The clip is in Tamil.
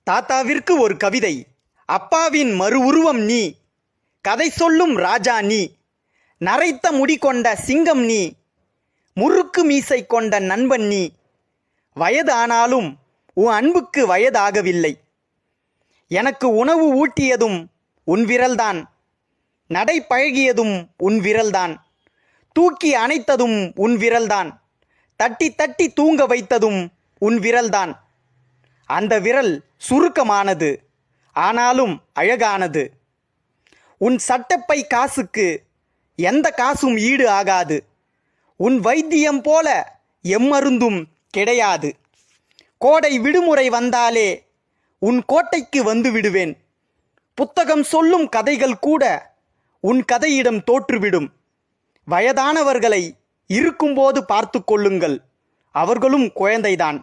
தாத்தாவிற்கு ஒரு கவிதை. அப்பாவின் மறு உருவம் நீ, கதை சொல்லும் ராஜா நீ, நரைத்த முடி கொண்ட சிங்கம் நீ, முறுக்கு மீசை கொண்ட நண்பன் நீ. வயது ஆனாலும் உன் அன்புக்கு வயதாகவில்லை. எனக்கு உணவு ஊட்டியதும் உன் விரல்தான், நடை பழகியதும் உன் விரல்தான், தூக்கி அணைத்ததும் உன் விரல்தான், தட்டி தட்டி தூங்க வைத்ததும் உன் விரல்தான். அந்த விரல் சுருக்கமானது, ஆனாலும் அழகானது. உன் சட்டப்பை காசுக்கு எந்த காசும் ஈடு ஆகாது. உன் வைத்தியம் போல எம்மருந்தும் கிடையாது. கோடை விடுமுறை வந்தாலே உன் கோட்டைக்கு வந்து விடுவேன். புத்தகம் சொல்லும் கதைகள் கூட உன் கதையிடம் தோற்றுவிடும். வயதானவர்களை இருக்கும்போது பார்த்து கொள்ளுங்கள், அவர்களும் குழந்தைதான்.